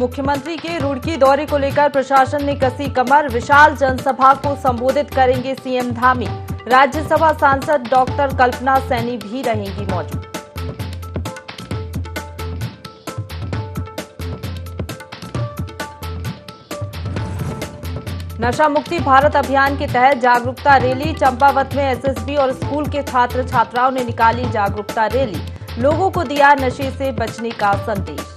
मुख्यमंत्री के रुड़की दौरे को लेकर प्रशासन ने कसी कमर। विशाल जनसभा को संबोधित करेंगे सीएम धामी। राज्यसभा सांसद डॉक्टर कल्पना सैनी भी रहेंगी मौजूद। नशा मुक्ति भारत अभियान के तहत जागरूकता रैली। चंपावत में एसएसबी और स्कूल के छात्र छात्राओं ने निकाली जागरूकता रैली। लोगों को दिया नशे से बचने का संदेश।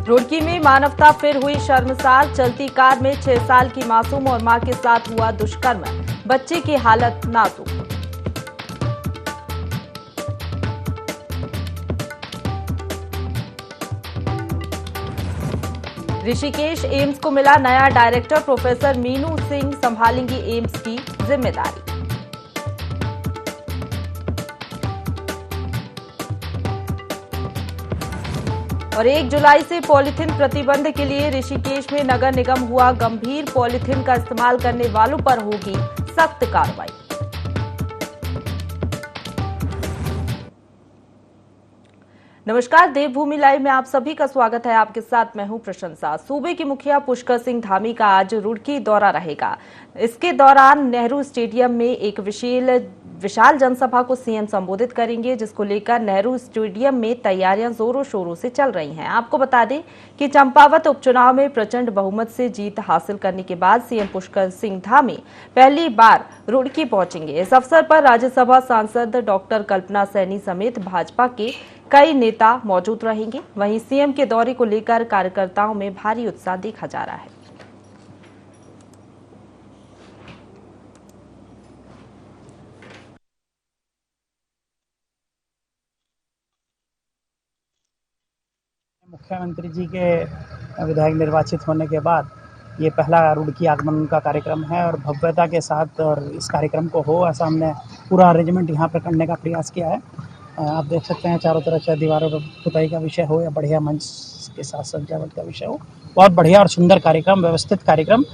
रुड़की में मानवता फिर हुई शर्मसार। चलती कार में 6 साल की मासूम और मां के साथ हुआ दुष्कर्म। बच्चे की हालत नाजुक। ऋषिकेश एम्स को मिला नया डायरेक्टर। प्रोफेसर मीनू सिंह संभालेंगी एम्स की जिम्मेदारी। और 1 जुलाई से पॉलीथिन प्रतिबंध के लिए ऋषिकेश में नगर निगम हुआ गंभीर। पॉलीथिन का इस्तेमाल करने वालों पर होगी सख्त कार्रवाई। नमस्कार, देवभूमि लाइव में आप सभी का स्वागत है। आपके साथ मैं हूं प्रशंसा। सूबे के मुखिया पुष्कर सिंह धामी का आज रुड़की दौरा रहेगा। इसके दौरान नेहरू स्टेडियम में एक विशाल जनसभा को सीएम संबोधित करेंगे, जिसको लेकर नेहरू स्टेडियम में तैयारियां जोरों शोरों से चल रही हैं। आपको बता दें कि चंपावत उपचुनाव में प्रचंड बहुमत से जीत हासिल करने के बाद सीएम पुष्कर सिंह धामी पहली बार रुड़की पहुंचेंगे। इस अवसर पर राज्यसभा सांसद डॉक्टर कल्पना सैनी समेत भाजपा के कई नेता मौजूद रहेंगे। वहीं सीएम के दौरे को लेकर कार्यकर्ताओं में भारी उत्साह देखा जा रहा है। मुख्यमंत्री जी के विधायक निर्वाचित होने के बाद ये पहला रुड़की आगमन का कार्यक्रम है और भव्यता के साथ और इस कार्यक्रम को हो ऐसा हमने पूरा अरेंजमेंट यहाँ पर करने का प्रयास किया है। आप देख सकते हैं चारों तरफ से दीवारों पर पुताई का विषय हो या बढ़िया मंच के साथ सजावट का विषय हो, बहुत बढ़िया और सुंदर कार्यक्रम, व्यवस्थित कार्यक्रम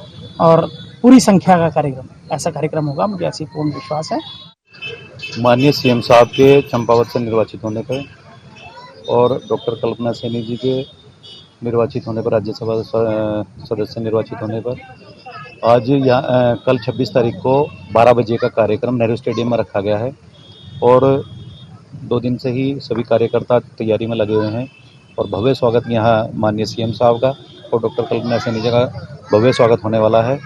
और पूरी संख्या का कार्यक्रम, ऐसा कार्यक्रम होगा, मुझे ऐसी पूर्ण विश्वास है। माननीय सीएम साहब के चंपावत से निर्वाचित होने पर और डॉक्टर कल्पना सैनी जी के निर्वाचित होने पर, राज्यसभा सदस्य निर्वाचित होने पर आज यहाँ कल 26 तारीख को 12 बजे का कार्यक्रम नेहरू स्टेडियम में रखा गया है और 2 दिन से ही सभी कार्यकर्ता तैयारी में लगे हुए हैं और भव्य स्वागत यहाँ माननीय सीएम साहब का और डॉक्टर कल्पना सैनी जी का भव्य स्वागत होने वाला है।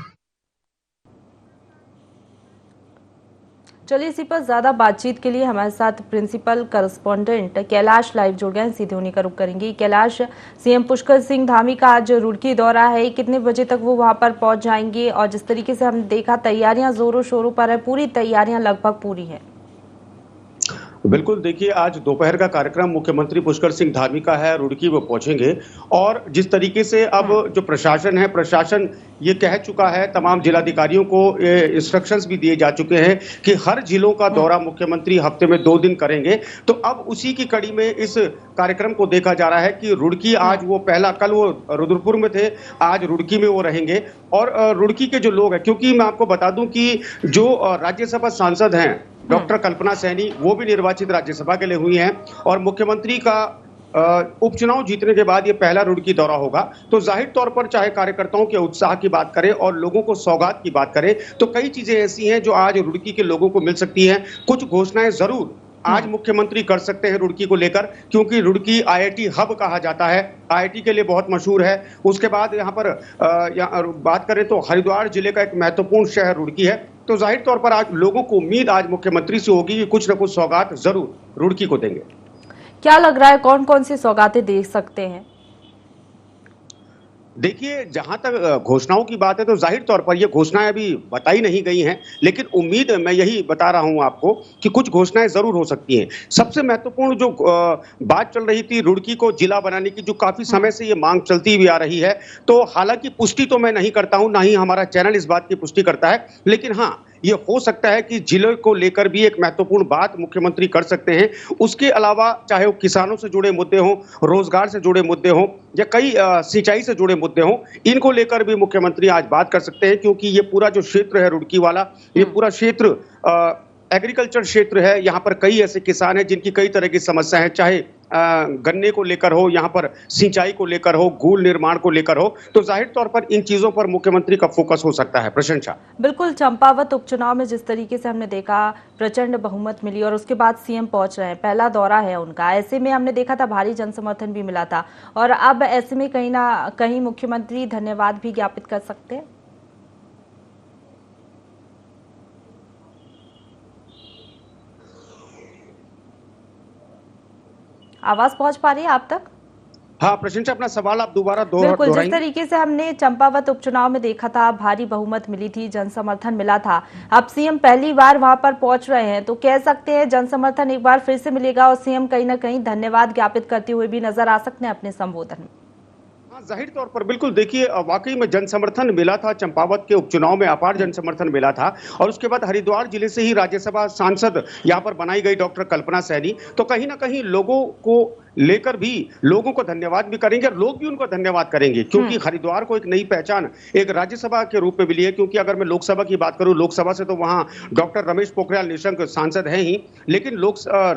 चलिए, इसी पर ज्यादा बातचीत के लिए हमारे साथ प्रिंसिपल करस्पॉन्डेंट कैलाश लाइव जुड़ गए। सीधे उन्हीं का रुख करेंगे। कैलाश, सीएम पुष्कर सिंह धामी का आज रुड़की दौरा है, कितने बजे तक वो वहां पर पहुंच जाएंगे? और जिस तरीके से हमने देखा तैयारियां जोरों शोरों पर है, पूरी तैयारियां लगभग पूरी है। बिल्कुल, देखिए आज दोपहर का कार्यक्रम मुख्यमंत्री पुष्कर सिंह धामी का है, रुड़की वो पहुंचेंगे और जिस तरीके से अब जो प्रशासन ये कह चुका है, तमाम जिलाधिकारियों को इंस्ट्रक्शंस भी दिए जा चुके हैं कि हर जिलों का दौरा मुख्यमंत्री हफ्ते में 2 दिन करेंगे। तो अब उसी की कड़ी में इस कार्यक्रम को देखा जा रहा है कि रुड़की आज वो पहला, कल वो रुद्रपुर में थे, आज रुड़की में वो रहेंगे। और रुड़की के जो लोग हैं, क्योंकि मैं आपको बता दूं कि जो राज्यसभा सांसद हैं डॉक्टर कल्पना सैनी, वो भी निर्वाचित राज्यसभा के लिए हुई हैं और मुख्यमंत्री का उपचुनाव जीतने के बाद ये पहला रुड़की दौरा होगा। तो जाहिर तौर पर चाहे कार्यकर्ताओं के उत्साह की बात करें और लोगों को सौगात की बात करें, तो कई चीजें ऐसी हैं जो आज रुड़की के लोगों को मिल सकती हैं। कुछ घोषणाएं जरूर आज मुख्यमंत्री कर सकते हैं रुड़की को लेकर, क्योंकि रुड़की आईआईटी हब कहा जाता है, आईआईटी के लिए बहुत मशहूर है। उसके बाद यहाँ पर बात करें तो हरिद्वार जिले का एक महत्वपूर्ण शहर रुड़की है। तो जाहिर तौर पर आज लोगों को उम्मीद आज मुख्यमंत्री से होगी कि कुछ न कुछ सौगात जरूर रुड़की को देंगे। क्या लग रहा है, कौन कौन सी सौगातें दे सकते हैं? देखिए, जहां तक घोषणाओं की बात है तो जाहिर तौर पर ये घोषणाएं अभी बताई नहीं गई हैं, लेकिन उम्मीद मैं यही बता रहा हूं आपको कि कुछ घोषणाएं जरूर हो सकती हैं। सबसे महत्वपूर्ण जो बात चल रही थी रुड़की को जिला बनाने की, जो काफी समय से ये मांग चलती हुई आ रही है, तो हालांकि पुष्टि तो मैं नहीं करता हूं, ना ही हमारा चैनल इस बात की पुष्टि करता है, लेकिन हाँ ये हो सकता है कि जिले को लेकर भी एक महत्वपूर्ण बात मुख्यमंत्री कर सकते हैं। उसके अलावा चाहे वो किसानों से जुड़े मुद्दे हों, रोजगार से जुड़े मुद्दे हों या कई सिंचाई से जुड़े मुद्दे हों, इनको लेकर भी मुख्यमंत्री आज बात कर सकते हैं, क्योंकि ये पूरा जो क्षेत्र है रुड़की वाला, ये पूरा क्षेत्र एग्रीकल्चर क्षेत्र है, यहाँ पर कई ऐसे किसान हैं जिनकी कई तरह की समस्या है, चाहे गन्ने को लेकर हो, यहाँ पर सिंचाई को लेकर हो, गूल निर्माण को लेकर हो, तो जाहिर तौर पर इन चीजों पर मुख्यमंत्री का फोकस हो सकता है। प्रशंसा बिल्कुल, चंपावत उपचुनाव में जिस तरीके से हमने देखा प्रचंड बहुमत मिली और उसके बाद सीएम पहुंच रहे हैं, पहला दौरा है उनका, ऐसे में हमने देखा था भारी जनसमर्थन भी मिला था और अब ऐसे में कहीं ना कहीं मुख्यमंत्री धन्यवाद भी ज्ञापित कर सकते हैं। आवाज पहुंच पा रही है आप तक? हाँ प्रशंसा, अपना सवाल आप दोबारा बिल्कुल, जिस दोहराएंगे? तरीके से हमने चंपावत उपचुनाव में देखा था, भारी बहुमत मिली थी, जनसमर्थन मिला था, अब सीएम पहली बार वहां पर पहुंच रहे हैं, तो कह सकते हैं जनसमर्थन एक बार फिर से मिलेगा और सीएम कहीं ना कहीं धन्यवाद ज्ञापित करते हुए भी नजर आ सकते हैं अपने संबोधन में। जाहिर तौर पर बिल्कुल, देखिए वाकई में जनसमर्थन मिला था, चंपावत के उपचुनाव में अपार जनसमर्थन मिला था और उसके बाद हरिद्वार जिले से ही राज्यसभा सांसद यहां पर बनाई गई डॉक्टर कल्पना सैनी, तो कहीं ना कहीं लोगों को लेकर भी लोगों को धन्यवाद भी करेंगे और लोग भी उनको धन्यवाद करेंगे, क्योंकि हरिद्वार को एक नई पहचान एक राज्यसभा के रूप में मिली है। क्योंकि अगर मैं लोकसभा की बात करूं, लोकसभा से तो वहां डॉक्टर रमेश पोखरियाल निशंक सांसद हैं ही, लेकिन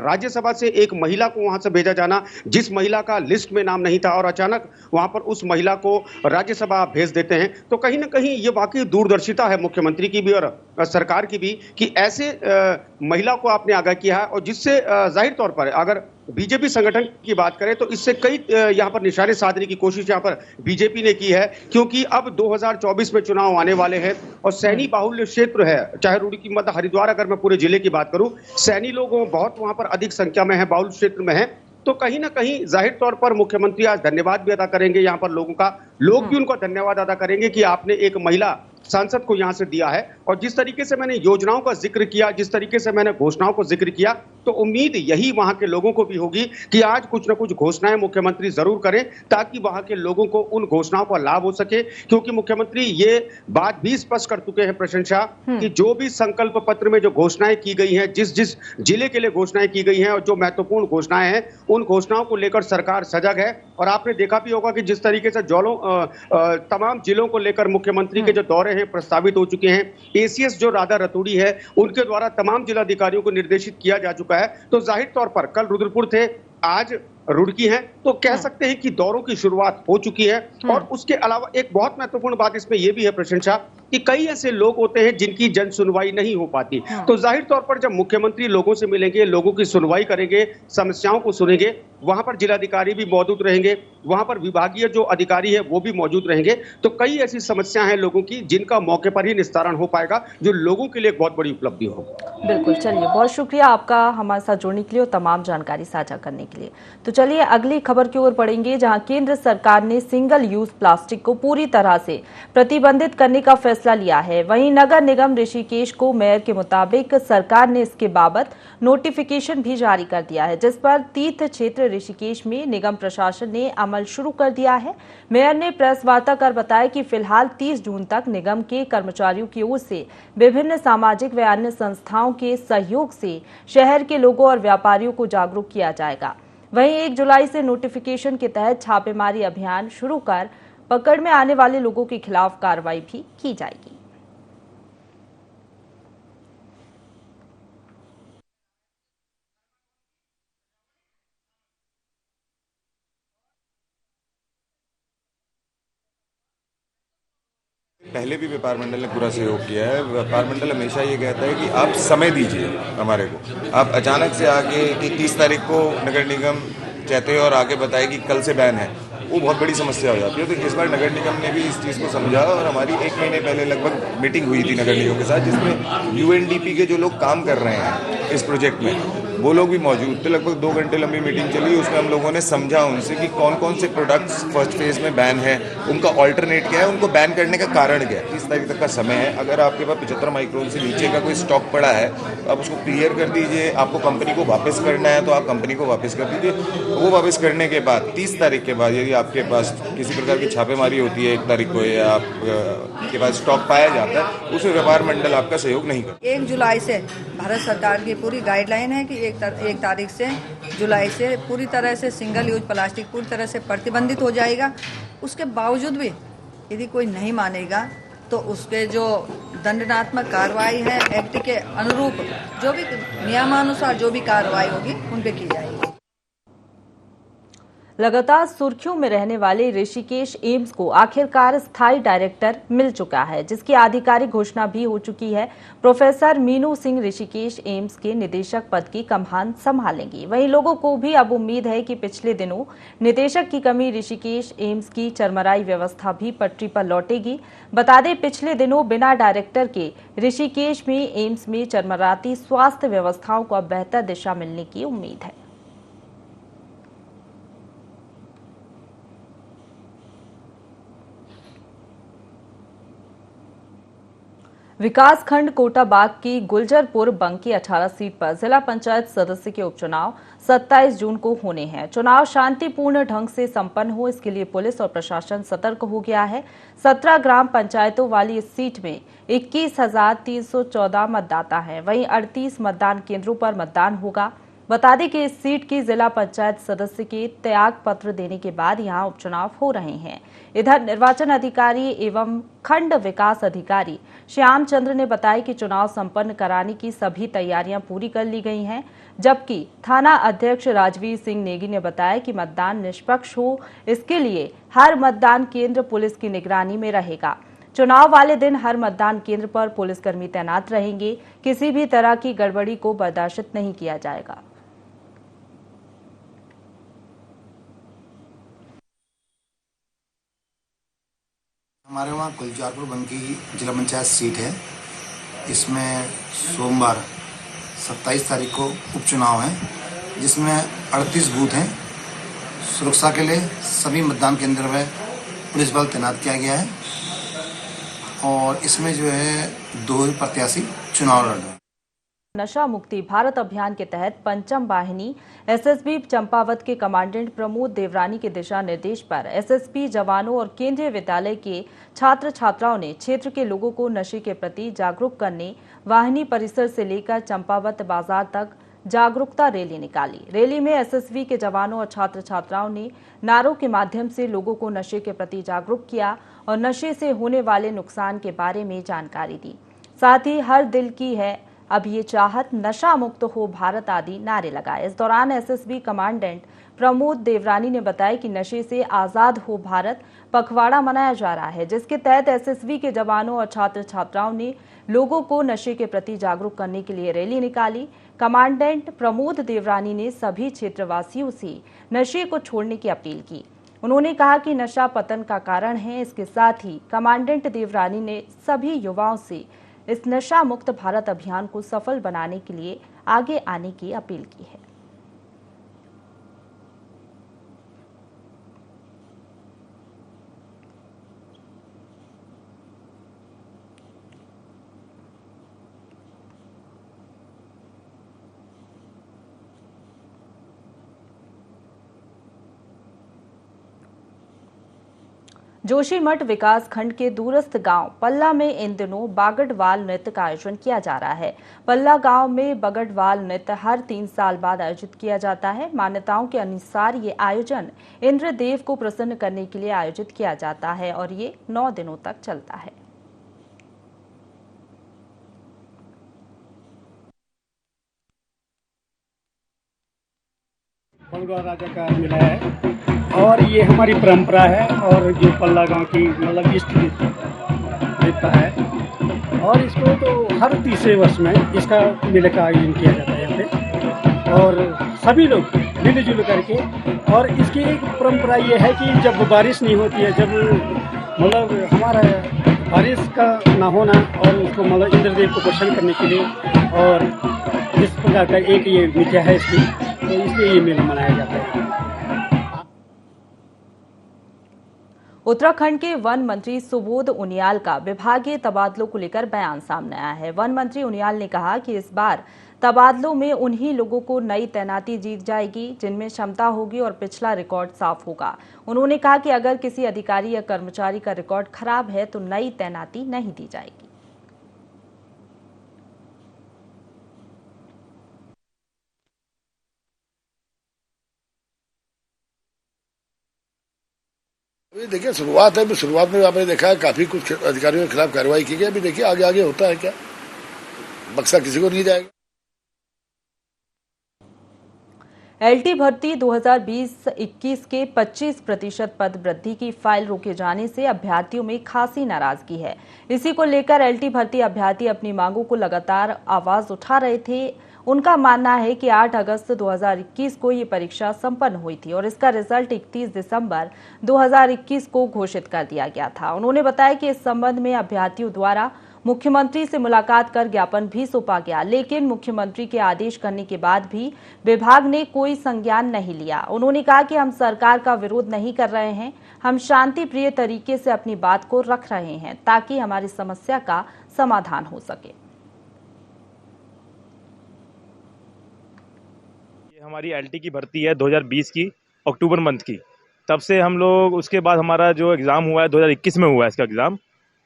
राज्यसभा से एक महिला को वहां से भेजा जाना, जिस महिला का लिस्ट में नाम नहीं था और अचानक वहां पर उस महिला को राज्यसभा भेज देते हैं, तो कहीं ना कहीं ये वाकई दूरदर्शिता है मुख्यमंत्री की भी और सरकार की भी कि ऐसे महिला को आपने आगाह किया है और जिससे जाहिर तौर पर अगर बीजेपी संगठन की बात करें तो इससे कई यहां पर निशाने साधने की कोशिश यहां पर बीजेपी ने की है, क्योंकि अब 2024 में चुनाव आने वाले हैं और सैनी बाहुल्य क्षेत्र है, चाहे रुड़की मतलब हरिद्वार, अगर मैं पूरे जिले की बात करूं, सैनी लोग बहुत वहां पर अधिक संख्या में है, बाहुल्य क्षेत्र में है, तो कहीं ना कहीं जाहिर तौर पर मुख्यमंत्री आज धन्यवाद भी अदा करेंगे यहां पर लोगों का, लोग भी उनको धन्यवाद अदा करेंगे कि आपने एक महिला सांसद को यहां से दिया है। और जिस तरीके से मैंने योजनाओं का जिक्र किया, जिस तरीके से मैंने घोषणाओं को जिक्र किया, तो उम्मीद यही वहां के लोगों को भी होगी कि आज कुछ न कुछ घोषणाएं मुख्यमंत्री जरूर करें ताकि वहां के लोगों को उन घोषणाओं का लाभ हो सके। क्योंकि मुख्यमंत्री ये बात भी स्पष्ट कर चुके हैं प्रशंसा कि जो भी संकल्प पत्र में जो घोषणाएं की गई हैं, जिस जिस जिले के लिए घोषणाएं की गई हैं और जो महत्वपूर्ण घोषणाएं हैं, उन घोषणाओं को लेकर सरकार सजग है। और आपने देखा भी होगा कि जिस तरीके से तमाम जिलों को लेकर मुख्यमंत्री के जो दौरे हैं प्रस्तावित हो चुके हैं, एसीएस जो राधा रतूड़ी है उनके द्वारा तमाम जिलाधिकारियों को निर्देशित किया जा चुका है। तो जाहिर तौर पर कल रुद्रपुर थे, आज रुड़की है, तो कह सकते हैं कि दौरों की शुरुआत हो चुकी है। और उसके अलावा एक बहुत महत्वपूर्ण बात इसमें यह भी है प्रशंसा कि कई ऐसे लोग होते हैं जिनकी जन सुनवाई नहीं हो पाती, तो जाहिर तौर पर जब मुख्यमंत्री लोगों से मिलेंगे, लोगों की सुनवाई करेंगे, समस्याओं को सुनेंगे, वहां पर जिलाधिकारी भी मौजूद रहेंगे, वहां पर विभागीय जो अधिकारी है वो भी मौजूद रहेंगे, तो कई ऐसी समस्याएं हैं लोगों की जिनका मौके पर ही निस्तारण हो पाएगा, जो लोगों के लिए एक बहुत बड़ी उपलब्धि हो। बिल्कुल, चलिए बहुत शुक्रिया आपका हमारे साथ जुड़ने के लिए और तमाम जानकारी साझा करने के लिए। तो चलिए अगली खबर की ओर बढ़ेंगे, जहां केंद्र सरकार ने सिंगल यूज प्लास्टिक को पूरी तरह से प्रतिबंधित करने का फैसला लिया है। वहीं नगर निगम ऋषिकेश को मेयर के मुताबिक सरकार ने इसके बाबत नोटिफिकेशन भी जारी कर दिया है, जिस पर तीर्थ क्षेत्र ऋषिकेश में निगम प्रशासन ने अमल शुरू कर दिया है। मेयर ने प्रेस वार्ता कर बताया कि फिलहाल 30 जून तक निगम के कर्मचारियों की ओर से विभिन्न सामाजिक व अन्य संस्थाओं के सहयोग से शहर के लोगों और व्यापारियों को जागरूक किया जाएगा। वहीं 1 जुलाई से नोटिफिकेशन के तहत छापेमारी अभियान शुरू कर पकड़ में आने वाले लोगों के खिलाफ कार्रवाई भी की जाएगी। पहले भी व्यापार मंडल ने पूरा सहयोग किया है। व्यापार मंडल हमेशा ये कहता है कि आप समय दीजिए हमारे को। आप अचानक से आके कि 30 तारीख को नगर निगम कहते हैं और आगे बताए कि कल से बैन है, वो बहुत बड़ी समस्या हो जाती है। तो इस बार नगर निगम ने भी इस चीज़ को समझा और हमारी 1 महीने पहले लगभग मीटिंग हुई थी नगर निगम के साथ, जिसमें यूएनडीपी के जो लोग काम कर रहे हैं इस प्रोजेक्ट में वो लोग भी मौजूद थे। लगभग 2 घंटे लंबी मीटिंग चली। उसमें हम लोगों ने समझा उनसे कि कौन कौन से प्रोडक्ट्स फर्स्ट फेज में बैन है, उनका ऑल्टरनेट क्या है, उनको बैन करने का कारण क्या है। 30 तारीख तक का समय है। अगर आपके पास 75 माइक्रोन से नीचे का कोई स्टॉक पड़ा है तो आप उसको क्लियर कर दीजिए। आपको कंपनी को वापस करना है तो आप कंपनी को वापस कर दीजिए। वो वापस करने के बाद 30 तारीख के बाद यदि आपके पास किसी प्रकार की छापेमारी होती है 1 तारीख को या आपके पास स्टॉक पाया जाता है, उसमें व्यापार मंडल आपका सहयोग नहीं करता। 1 जुलाई से भारत सरकार की पूरी गाइडलाइन है कि 1 तारीख से जुलाई से पूरी तरह से सिंगल यूज प्लास्टिक पूरी तरह से प्रतिबंधित हो जाएगा। उसके बावजूद भी यदि कोई नहीं मानेगा तो उसके जो दंडात्मक कार्रवाई है एक्ट के अनुरूप जो भी नियमानुसार जो भी कार्रवाई होगी उन पे की जाएगी। लगातार सुर्खियों में रहने वाले ऋषिकेश एम्स को आखिरकार स्थायी डायरेक्टर मिल चुका है, जिसकी आधिकारिक घोषणा भी हो चुकी है। प्रोफेसर मीनू सिंह ऋषिकेश एम्स के निदेशक पद की कमान संभालेंगी। वहीं लोगों को भी अब उम्मीद है कि पिछले दिनों निदेशक की कमी ऋषिकेश एम्स की चरमराई व्यवस्था भी पटरी पर लौटेगी। बता दें, पिछले दिनों बिना डायरेक्टर के ऋषिकेश में एम्स में चरमराती स्वास्थ्य व्यवस्थाओं को अब बेहतर दिशा मिलने की उम्मीद है। विकास खंड कोटाबाग की गुलजरपुर बंकी 18 सीट पर जिला पंचायत सदस्य के उपचुनाव 27 जून को होने हैं। चुनाव शांतिपूर्ण ढंग से संपन्न हो, इसके लिए पुलिस और प्रशासन सतर्क हो गया है। 17 ग्राम पंचायतों वाली इस सीट में 21,314 मतदाता हैं। वहीं 38 मतदान केंद्रों पर मतदान होगा। बता दें कि इस सीट की जिला पंचायत सदस्य के त्याग पत्र देने के बाद यहां उपचुनाव हो रहे हैं। इधर निर्वाचन अधिकारी एवं खंड विकास अधिकारी श्याम चंद्र ने बताया कि चुनाव संपन्न कराने की सभी तैयारियां पूरी कर ली गई हैं, जबकि थाना अध्यक्ष राजवीर सिंह नेगी ने बताया कि मतदान निष्पक्ष हो, इसके लिए हर मतदान केंद्र पुलिस की निगरानी में रहेगा। चुनाव वाले दिन हर मतदान केंद्र पर पुलिसकर्मी तैनात रहेंगे। किसी भी तरह की गड़बड़ी को बर्दाश्त नहीं किया जाएगा। हमारे वहाँ गुलजारपुर बंकी जिला पंचायत सीट है। इसमें सोमवार 27 तारीख को उपचुनाव है, जिसमें 38 बूथ हैं। सुरक्षा के लिए सभी मतदान केंद्र में पुलिस बल तैनात किया गया है और इसमें जो है 2 प्रत्याशी चुनाव लड़ रहे हैं। नशा मुक्ति भारत अभियान के तहत पंचम वाहिनी एसएसबी चंपावत के कमांडेंट प्रमोद देवरानी के दिशा निर्देश पर एसएसबी जवानों और केंद्रीय विद्यालय के छात्र छात्राओं ने क्षेत्र के लोगों को नशे के प्रति जागरूक करने वाहिनी परिसर से लेकर चंपावत बाजार तक जागरूकता रैली निकाली। रैली में एसएसबी के जवानों और छात्र छात्राओं ने नारों के माध्यम से लोगों को नशे के प्रति जागरूक किया और नशे से होने वाले नुकसान के बारे में जानकारी दी। साथ ही हर दिल की है अब ये चाहत, नशा मुक्त हो भारत आदि नारे लगाए। इस दौरान एसएसबी कमांडेंट प्रमोद देवरानी ने बताया कि नशे से आजाद हो भारत पखवाड़ा मनाया जा रहा है, जिसके तहत एसएसबी के जवानों और छात्र छात्राओं ने लोगों को नशे के प्रति जागरूक करने के लिए रैली निकाली। कमांडेंट प्रमोद देवरानी ने सभी क्षेत्रवासियों से नशे को छोड़ने की अपील की। उन्होंने कहा कि नशा पतन का कारण है। इसके साथ ही कमांडेंट देवरानी ने सभी युवाओं से इस नशा मुक्त भारत अभियान को सफल बनाने के लिए आगे आने की अपील की है। जोशीमठ विकास खंड के दूरस्थ गांव पल्ला में इन दिनों बागड़वाल नृत्य का आयोजन किया जा रहा है। पल्ला गांव में बागड़वाल नृत्य हर 3 साल बाद आयोजित किया जाता है। मान्यताओं के अनुसार ये आयोजन इंद्रदेव को प्रसन्न करने के लिए आयोजित किया जाता है और ये 9 दिनों तक चलता है। बलगौर राजा का मिला है और ये हमारी परंपरा है और जो पल्ला गांव की मतलब इष्ट देवता है और इसको तो हर तीसरे वर्ष में इसका मेले का आयोजन किया जाता है यहाँ पे और सभी लोग मिलजुल करके। और इसकी एक परंपरा ये है कि जब बारिश नहीं होती है, जब मतलब हमारा बारिश का ना होना और उसको मतलब इंद्रदेव को प्रसन्न करने के लिए और इस प्रकार का एक ये मिथ्या है इसकी, तो इसलिए ये मेला मनाया जाता है। उत्तराखंड के वन मंत्री सुबोध उनियाल का विभागीय तबादलों को लेकर बयान सामने आया है। वन मंत्री उनियाल ने कहा कि इस बार तबादलों में उन्हीं लोगों को नई तैनाती दी जाएगी जिनमें क्षमता होगी और पिछला रिकॉर्ड साफ होगा। उन्होंने कहा कि अगर किसी अधिकारी या कर्मचारी का रिकॉर्ड खराब है तो नई तैनाती नहीं दी जाएगी। देखिए शुरुआत है, शुरुआत में आपने देखा है काफी कुछ अधिकारियों के खिलाफ कार्रवाई की गई। अभी देखिए आगे आगे होता है क्या, बक्सा किसी को नहीं जाएगा। एलटी भर्ती 2020-21 के 25% पद वृद्धि की फाइल रोके जाने से अभ्यर्थियों में खासी नाराजगी है। इसी को लेकर एलटी भर्ती अभ्यर्थी अपनी मांगों को लगातार आवाज उठा रहे थे। उनका मानना है कि 8 अगस्त 2021 को ये परीक्षा संपन्न हुई थी और इसका रिजल्ट 31 दिसंबर 2021 को घोषित कर दिया गया था। उन्होंने बताया कि इस संबंध में अभ्यर्थियों द्वारा मुख्यमंत्री से मुलाकात कर ज्ञापन भी सौंपा गया, लेकिन मुख्यमंत्री के आदेश करने के बाद भी विभाग ने कोई संज्ञान नहीं लिया। उन्होंने कहा कि हम सरकार का विरोध नहीं कर रहे हैं, हम शांति प्रिय तरीके से अपनी बात को रख रहे हैं ताकि हमारी समस्या का समाधान हो सके। ये हमारी एलटी की भर्ती है 2020 की अक्टूबर मंथ की। तब से हम लोग, उसके बाद हमारा जो एग्ज़ाम हुआ है 2021 में हुआ है इसका एग्ज़ाम,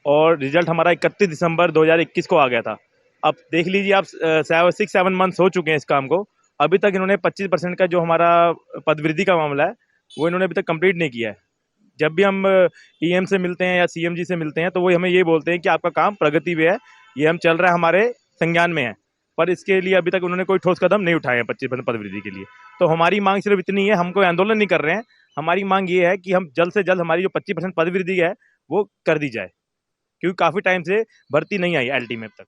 और रिजल्ट हमारा 31 दिसंबर 2021 को आ गया था। अब देख लीजिए आप 6-7 मंथ्स हो चुके हैं इस काम को। अभी तक इन्होंने 25% का जो हमारा पदवृद्धि का मामला है वो इन्होंने अभी तक कंप्लीट नहीं किया है। जब भी हम ईएम से मिलते हैं या सीएम जी से मिलते हैं तो वो हमें ये बोलते हैं कि आपका काम प्रगति पे है, ये हम चल रहा है, हमारे संज्ञान में है, पर इसके लिए अभी तक उन्होंने कोई ठोस कदम नहीं उठाए हैं 25% पदवृद्धि के लिए। तो हमारी मांग सिर्फ इतनी है, हम कोई आंदोलन नहीं कर रहे हैं। हमारी मांग ये है कि हम जल्द से जल्द हमारी जो 25% पदवृद्धि है वो कर दी जाए, क्योंकि काफी टाइम से भर्ती नहीं आई एलटी में अब तक।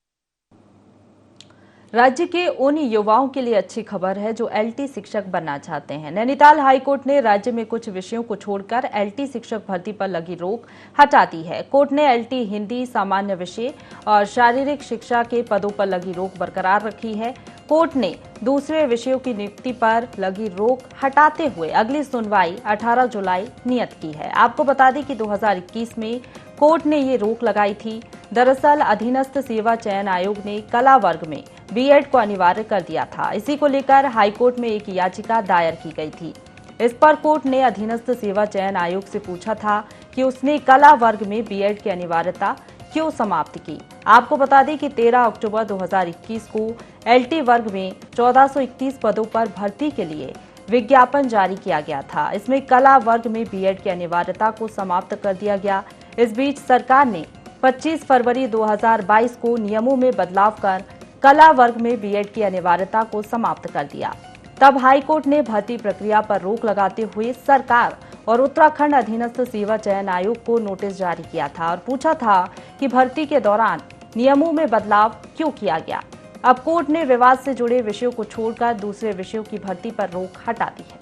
राज्य के उन युवाओं के लिए अच्छी खबर है जो एलटी शिक्षक बनना चाहते हैं। नैनीताल हाईकोर्ट ने राज्य में कुछ विषयों को छोड़कर एलटी शिक्षक भर्ती पर लगी रोक हटा दी है। कोर्ट ने एलटी हिंदी, सामान्य विषय और शारीरिक शिक्षा के पदों पर लगी रोक बरकरार रखी है। कोर्ट ने दूसरे विषयों की नियुक्ति पर लगी रोक हटाते हुए अगली सुनवाई 18 जुलाई नियत की है। आपको बता दें कि 2021 में कोर्ट ने ये रोक लगाई थी। दरअसल अधीनस्थ सेवा चयन आयोग ने कला वर्ग में बीएड को अनिवार्य कर दिया था। इसी को लेकर हाईकोर्ट में एक याचिका दायर की गई थी। इस पर कोर्ट ने अधीनस्थ सेवा चयन आयोग से पूछा था कि उसने कला वर्ग में बीएड की अनिवार्यता क्यों समाप्त की। आपको बता दें कि 13 अक्टूबर 2021 को एलटी वर्ग में 1431 पदों पर भर्ती के लिए विज्ञापन जारी किया गया था। इसमें कला वर्ग में बीएड की अनिवार्यता को समाप्त कर दिया गया। इस बीच सरकार ने 25 फरवरी 2022 को नियमों में बदलाव कर कला वर्ग में बीएड की अनिवार्यता को समाप्त कर दिया। तब हाईकोर्ट ने भर्ती प्रक्रिया पर रोक लगाते हुए सरकार और उत्तराखंड अधीनस्थ सेवा चयन आयोग को नोटिस जारी किया था और पूछा था कि भर्ती के दौरान नियमों में बदलाव क्यों किया गया। अब कोर्ट ने विवाद से जुड़े विषयों को छोड़कर दूसरे विषयों की भर्ती पर रोक हटा दी है।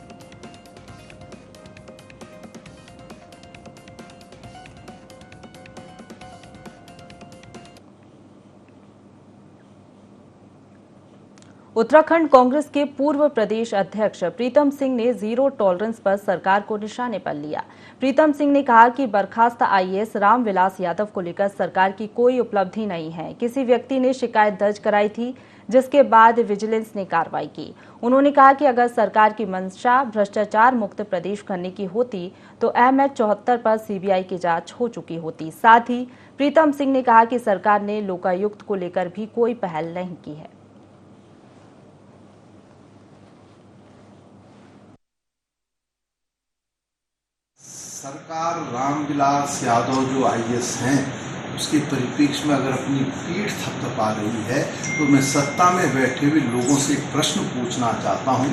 उत्तराखंड कांग्रेस के पूर्व प्रदेश अध्यक्ष प्रीतम सिंह ने जीरो टॉलरेंस पर सरकार को निशाने पर लिया। प्रीतम सिंह ने कहा कि बर्खास्त आईएएस रामविलास यादव को लेकर सरकार की कोई उपलब्धि नहीं है। किसी व्यक्ति ने शिकायत दर्ज कराई थी जिसके बाद विजिलेंस ने कार्रवाई की। उन्होंने कहा कि अगर सरकार की मंशा भ्रष्टाचार मुक्त प्रदेश करने की होती तो एमएच 74 पर सीबीआई की जांच हो चुकी होती। साथ ही प्रीतम सिंह ने कहा कि सरकार ने लोकायुक्त को लेकर भी कोई पहल नहीं की है। सरकार रामविलास यादव जो आईएएस हैं उसके परिप्रेक्ष्य में अगर अपनी पीठ थपथपा रही है तो मैं सत्ता में बैठे हुए लोगों से एक प्रश्न पूछना चाहता हूं।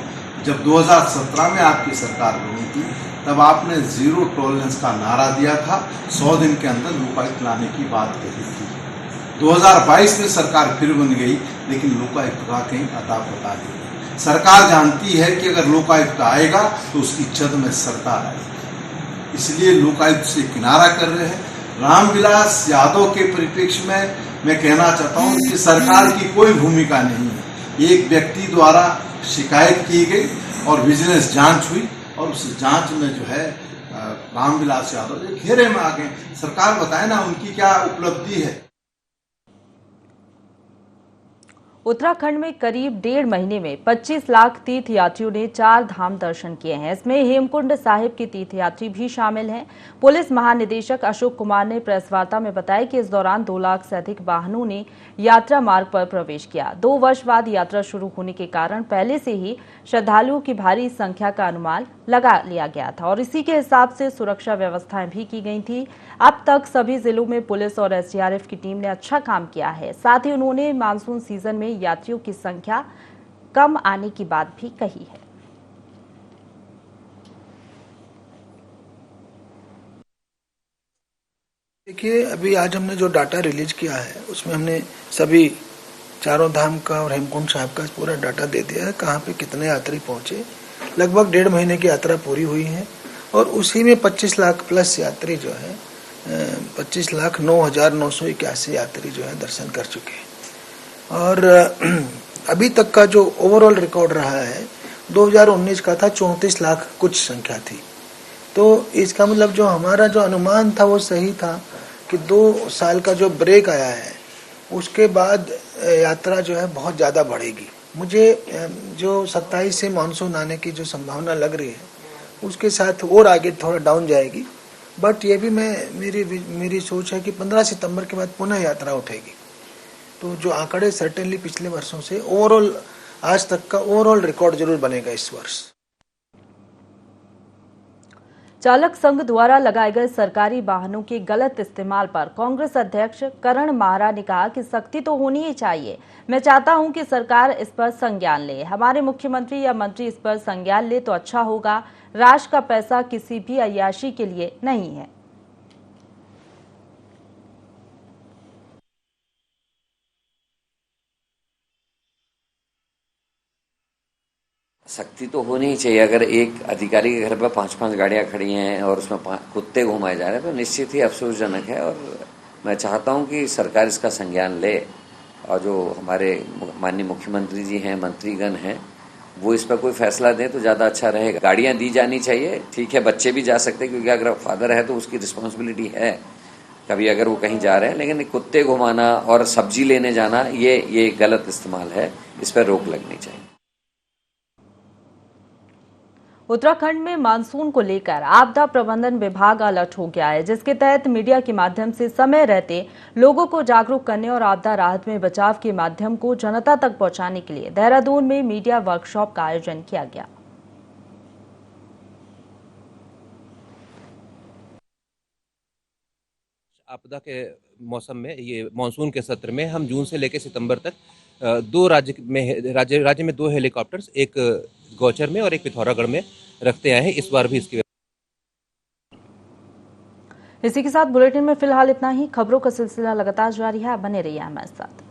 जब 2017 में आपकी सरकार बनी थी तब आपने जीरो टॉलरेंस का नारा दिया था, 100 दिन के अंदर लोकायुक्त लाने की बात कही थी। 2022 में सरकार फिर बन गई लेकिन लोकायुक्त का कहीं अता पता नहीं। सरकार जानती है कि अगर लोकायुक्त आएगा तो उसकी छत में सरकार आएगी, इसलिए लोकायुक्त से किनारा कर रहे हैं। रामविलास यादव के परिप्रेक्ष्य में मैं कहना चाहता हूं कि सरकार की कोई भूमिका नहीं है। एक व्यक्ति द्वारा शिकायत की गई और विजिलेंस जांच हुई और उस जांच में जो है रामविलास यादव जो घेरे में आ गए। सरकार बताए ना उनकी क्या उपलब्धि है। उत्तराखंड में करीब 1.5 महीने में 25 लाख तीर्थ यात्रियों ने 4 धाम दर्शन किए हैं। इसमें हेमकुंड साहिब के तीर्थयात्री भी शामिल हैं। पुलिस महानिदेशक अशोक कुमार ने प्रेस वार्ता में बताया कि इस दौरान 2 लाख से अधिक वाहनों ने यात्रा मार्ग पर प्रवेश किया। 2 वर्ष बाद यात्रा शुरू होने के कारण पहले से ही श्रद्धालुओं की भारी संख्या का अनुमान लगा लिया गया था और इसी के हिसाब से सुरक्षा व्यवस्थाएं भी की गई थी। अब तक सभी जिलों में पुलिस और एसडीआरएफ की टीम ने अच्छा काम किया है। साथ ही उन्होंने मानसून सीजन में यात्रियों की संख्या कम आने की बात भी कही है। देखिए, अभी आज हमने जो डाटा रिलीज किया है उसमें हमने सभी चारों धाम का और हेमकुंड साहिब का पूरा डाटा दे दिया है, कहाँ पे कितने यात्री पहुंचे। लगभग 1.5 महीने की यात्रा पूरी हुई है और उसी में 25 लाख प्लस यात्री जो है 25,09,981 यात्री जो है दर्शन कर चुके हैं। और अभी तक का जो ओवरऑल रिकॉर्ड रहा है 2019 का था 34 लाख कुछ संख्या थी। तो इसका मतलब जो हमारा जो अनुमान था वो सही था कि 2 साल का जो ब्रेक आया है उसके बाद यात्रा जो है बहुत ज़्यादा बढ़ेगी। मुझे जो 27 से मानसून आने की जो संभावना लग रही है उसके साथ और आगे थोड़ा डाउन जाएगी, बट ये भी मेरी सोच है कि 15 सितंबर के बाद पुनः यात्रा उठेगी। तो जो आंकड़े सर्टेनली पिछले वर्षों से ओवरऑल आज तक का ओवरऑल रिकॉर्ड जरूर बनेगा इस वर्ष। चालक संघ द्वारा लगाए गए सरकारी वाहनों के गलत इस्तेमाल पर कांग्रेस अध्यक्ष करण माहरा ने कहा कि सख्ती तो होनी ही चाहिए। मैं चाहता हूं कि सरकार इस पर संज्ञान ले। हमारे मुख्यमंत्री या मंत्री इस पर संज्ञान ले तो अच्छा होगा। राष्ट्र का पैसा किसी भी अय्याशी के लिए नहीं है। सख्ती तो होनी ही चाहिए। अगर एक अधिकारी के घर पर 5-5 गाड़ियां खड़ी हैं और उसमें कुत्ते घुमाए जा रहे हैं तो निश्चित ही अफसोसजनक है और मैं चाहता हूं कि सरकार इसका संज्ञान ले और जो हमारे माननीय मुख्यमंत्री जी हैं, मंत्रीगण हैं, वो इस पर कोई फैसला दें तो ज़्यादा अच्छा रहेगा। गाड़ियां दी जानी चाहिए, ठीक है, बच्चे भी जा सकते हैं क्योंकि अगर फादर है तो उसकी रिस्पॉन्सिबिलिटी है कभी अगर वो कहीं जा रहे हैं, लेकिन कुत्ते घुमाना और सब्जी लेने जाना ये गलत इस्तेमाल है, इस पर रोक लगनी चाहिए। उत्तराखंड में मानसून को लेकर आपदा प्रबंधन विभाग अलर्ट हो गया है, जिसके तहत मीडिया के माध्यम से समय रहते लोगों को जागरूक करने और आपदा राहत में बचाव के माध्यम को जनता तक पहुंचाने के लिए देहरादून में मीडिया वर्कशॉप का आयोजन किया गया। आपदा के मौसम में ये मानसून के सत्र में हम जून से लेकर सितंबर तक 2 राज्य में 2 हेलीकॉप्टर्स, एक गौचर में और एक पिथौरागढ़ में रखते आए हैं। इस बार भी इसकी इसी के साथ बुलेटिन में फिलहाल इतना ही। खबरों का सिलसिला लगातार जारी है, आप बने रहिए हमारे साथ।